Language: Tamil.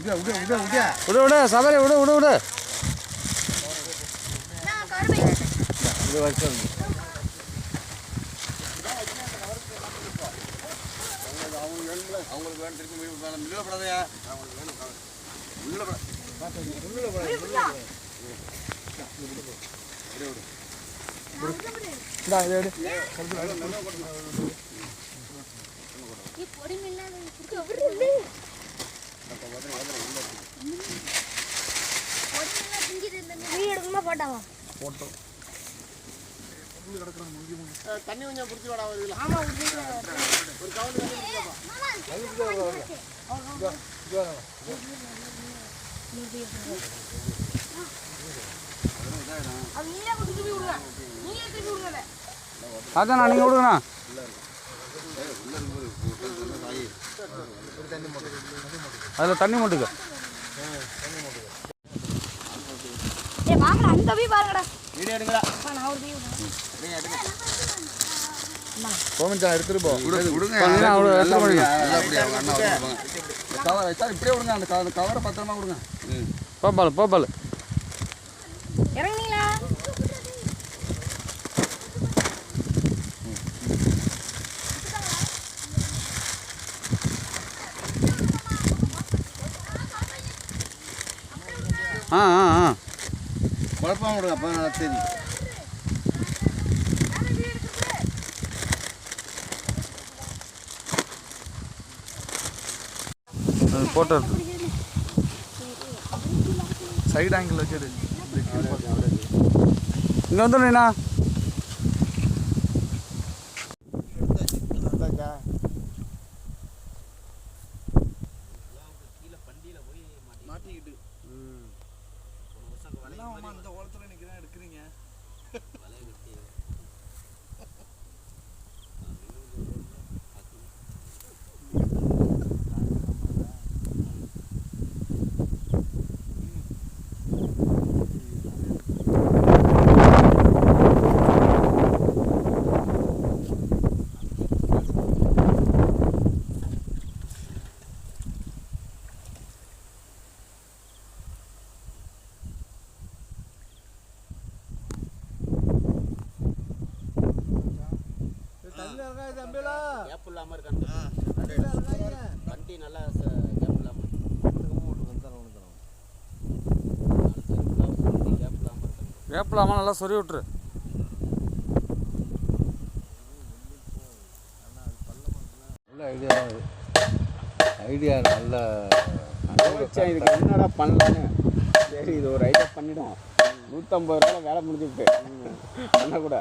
விடு சபரி விடு விடு விடு இது வருஷம் அவங்களுக்கு வேணும் திருப்பி மில்லப்படாதையா போட்டோம் தண்ணி கொஞ்சம் பிடிச்சி வாடா வருது. ஆமா ஒரு கவுண்ட் அதான் நீங்க விடுங்கண்ணா. அதில் தண்ணி மட்டுக்கு கோமிச்சா எடுத்துட்டு போ. இப்படியே விடுங்க. அந்த கவரை பத்திரமா கொடுங்க. போப்பால் போப்பால் இறங்குனீங்களா? குழப்பம் கொடுங்க. அப்போ நல்லா தெரியும். போட்டோ சைடு ஆங்கிள் வச்சு இங்கே வந்துடுண்ணா. மாட்டிக்கிட்டு இந்த ஓலத்தில் நிற்கிறேன் எடுக்கிறீங்க. கேப் இல்லாமல் இருக்காங்க. வண்டி நல்லா கேப் இல்லாமல் கேப் இல்லாமல் நல்லா சொறி விட்டுரு. நல்ல ஐடியா நல்லா இதுக்கு என்னடா பண்ணலான்னு. சரி இது ஒரு ஐடியா பண்ணிடும். 150 ரூபா வேலை முடிஞ்சுட்டு பண்ண கூட